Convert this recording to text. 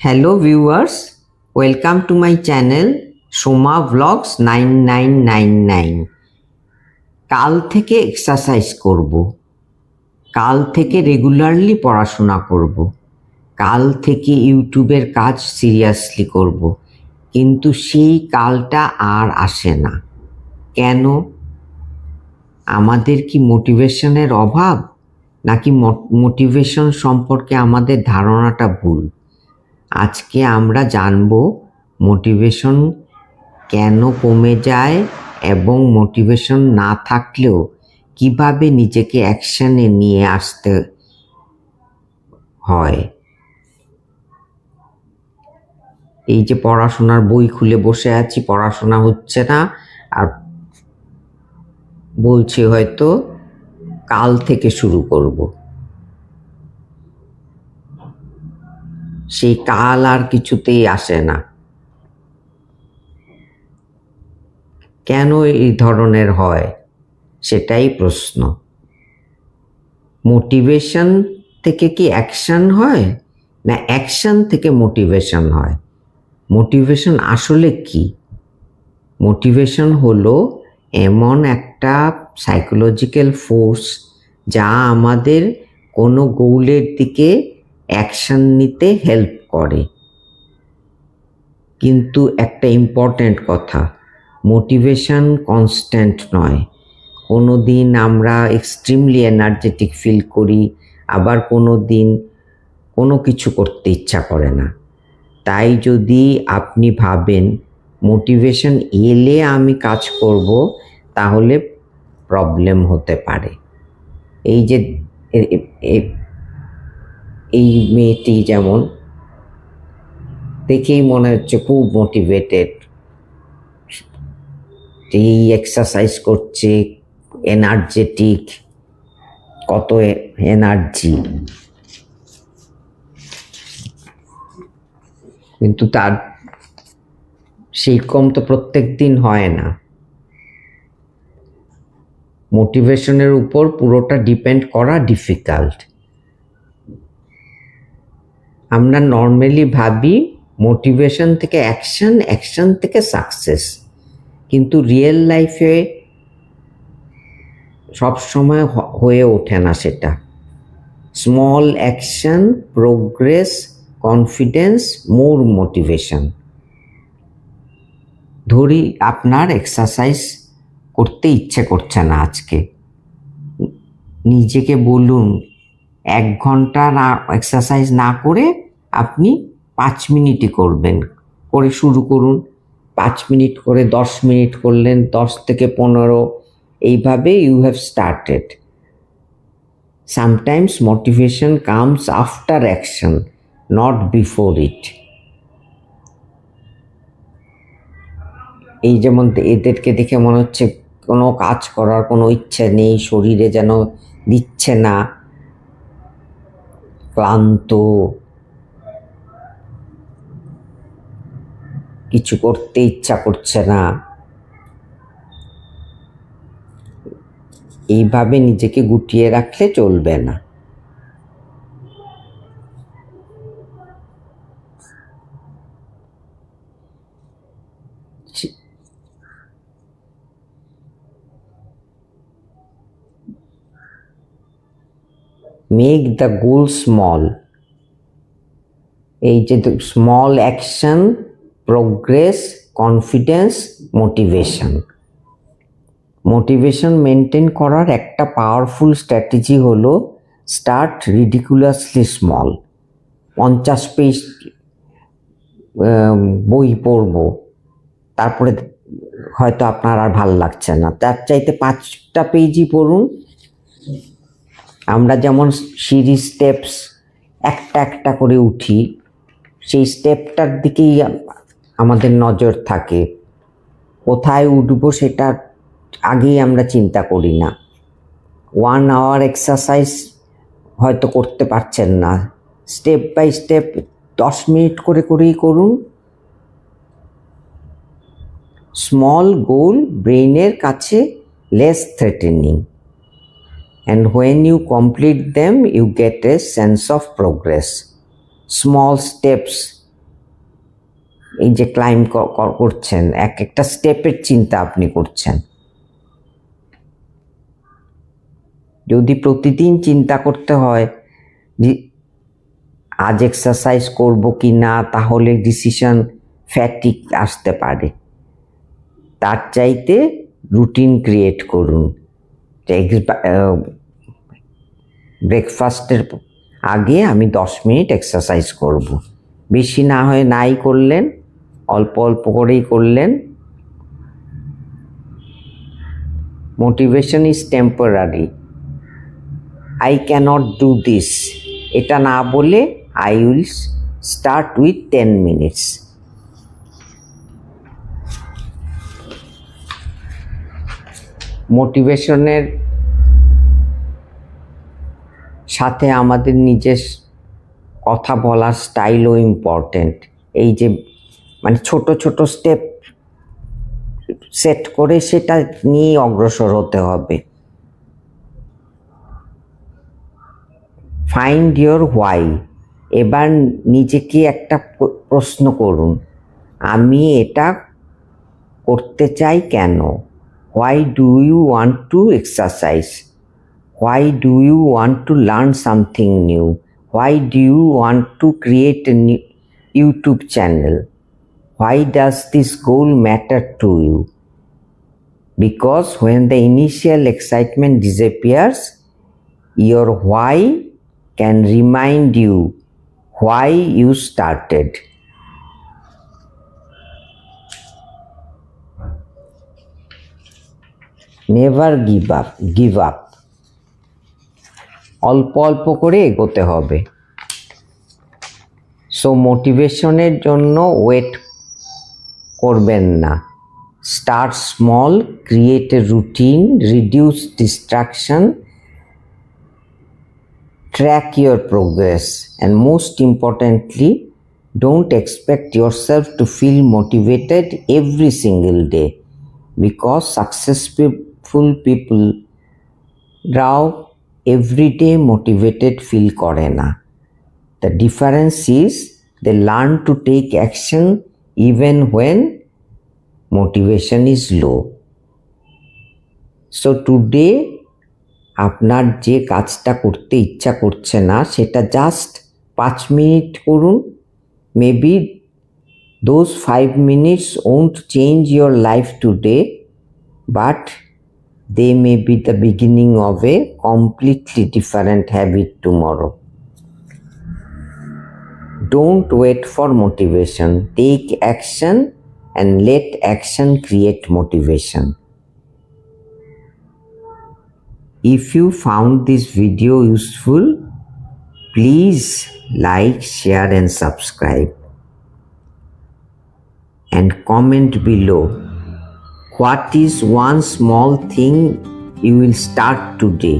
Hello viewers, welcome to my channel Soma Vlogs 9999. কাল থেকে exercise করব, কাল থেকে রেগুলারলি পড়াশোনা করব, কাল থেকে ইউটিউবের কাজ সিরিয়াসলি করব, কিন্তু সেই কালটা আর আসে না কেন? আমাদের কি মোটিভেশনের অভাব, নাকি মোটিভেশন সম্পর্কে আমাদের ধারণাটা ভুল? আজকে আমরা জানব মোটিভেশন কেন কমে যায় এবং মোটিভেশন না থাকলেও কিভাবে নিজেকে অ্যাকশনে নিয়ে আসতে হয়। এই যে পড়াশোনার বই খুলে বসে আছি, পড়াশোনা হচ্ছে না, আর বলছি হয়তো কাল থেকে শুরু করব। সেই কাল আর কিছুতেই আসে না। কেন এই ধরনের হয় সেটাই প্রশ্ন। মোটিভেশন থেকে কি অ্যাকশন হয়, না অ্যাকশন থেকে মোটিভেশন হয়? মোটিভেশন আসলে কি? মোটিভেশন হলো এমন একটা সাইকোলজিক্যাল ফোর্স যা আমাদের কোনো গোলের দিকে অ্যাকশন নিতে হেল্প করে। কিন্তু একটা ইম্পর্ট্যান্ট কথা, মোটিভেশন কনস্ট্যান্ট নয়। কোনো দিন আমরা এক্সট্রিমলি এনার্জেটিক ফিল করি, আবার কোনো দিন কোনো কিছু করতে ইচ্ছা করে না। তাই যদি আপনি ভাবেন মোটিভেশন এলে আমি কাজ করব, তাহলে প্রবলেম হতে পারে। এই যে এই মেয়েটি যেমন দেখেই মনে হচ্ছে খুব মোটিভেটেড, এই এক্সারসাইজ করছে, এনার্জেটিক, কত এনার্জি, কিন্তু তার সেই কম তো প্রত্যেক দিন হয় না। মোটিভেশনের উপর পুরোটা ডিপেন্ড করা ডিফিকাল্ট। আমরা নর্মালি ভাবি মোটিভেশন থেকে অ্যাকশন, অ্যাকশন থেকে সাকসেস, কিন্তু রিয়েল লাইফে সবসময় হয়ে ওঠে না সেটা। স্মল অ্যাকশন, প্রোগ্রেস, কনফিডেন্স, মোর মোটিভেশন। ধরি আপনার এক্সারসাইজ করতে ইচ্ছে করছে না আজকে, নিজেকে বলুন 1 ঘন্টা না এক্সারসাইজ না করে আপনি 5 মিনিটই করবেন, করে শুরু করুন। 5 মিনিট করে 10 মিনিট করলেন, 10 থেকে 15, এইভাবে you have started. Sometimes motivation comes after action, not before it. এই যেমন এদেরকে দেখে মনে হচ্ছে কোনো কাজ করার কোনো ইচ্ছে নেই, শরীরে যেন দিচ্ছে না, ক্লান্ত, কিছু করতে ইচ্ছা করছে না। এইভাবে নিজেকে গুটিয়ে রাখলে চলবে না। Make the goal small. এই যে small action, progress, confidence, motivation. Motivation maintain করার একটা পাওয়ারফুল স্ট্র্যাটেজি হলো স্টার্ট রিডিকুলাসলি স্মল। 50 পেজ বই পড়ব, তারপরে হয়তো আপনার আর ভাল লাগছে না, তার চাইতে 5টা পেজই পড়ুন। আমরা যেমন সিঁড়ি স্টেপস একটা একটা করে উঠি, সেই স্টেপটার দিকেই আমাদের নজর থাকে, কোথায় উঠবো সেটা আগেই আমরা চিন্তা করি না। 1 আওয়ার এক্সারসাইজ হয়তো করতে পারছেন না, স্টেপ বাই স্টেপ 10 মিনিট করে করেই করুন। স্মল গোল ব্রেইনের কাছে less threatening, and when you complete them you get a sense of progress. Small steps এই যে ক্লাইম্ব করছেন, এক একটা স্টেপের চিন্তা আপনি করছেন। যদি প্রতিদিন চিন্তা করতে হয় যে আজ এক্সারসাইজ করব কি না, তাহলে ডিসিশন ফ্যাটিক আসতে পারে। তার চাইতে রুটিন ক্রিয়েট করুন। ব্রেকফাস্টের আগে আমি 10 মিনিট এক্সারসাইজ করব, বেশি না হয় নাই করলেন, অল্প অল্প করেই করলেন। Motivation is temporary. I cannot do this, এটা না বলে I will start with 10 minutes. মোটিভেশনের সাথে আমাদের নিজের কথা বলার স্টাইলও ইম্পর্টেন্ট। এই যে মানে ছোট ছোট স্টেপ সেট করে সেটা নিয়ে অগ্রসর হতে হবে। Find your why. এবার নিজেকে একটা প্রশ্ন করুন, আমি এটা করতে চাই কেন? Why do you want to exercise? Why do you want to learn something new? Why do you want to create a YouTube channel? Why does this goal matter to you? Because when the initial excitement disappears, your why can remind you why you started. Never give up. অল্প অল্প করে এগোতে হবে। So মোটিভেশনের জন্য wait করবেন না। Start small, create a routine, reduce distraction, track your progress, and most importantly, don't expect yourself to feel motivated every single day, because successful people Rao everyday motivated feel করে না। The difference is they learn to take action even when motivation is low. So today আপনার যে কাজটা করতে ইচ্ছা করছে না সেটা জাস্ট 5 মিনিট করুন। Maybe those 5 minutes won't change your life today, but they may be the beginning of a completely different habit tomorrow. Don't wait for motivation. Take action and let action create motivation. If you found this video useful, please like, share and subscribe. And comment below, what is one small thing you will start today?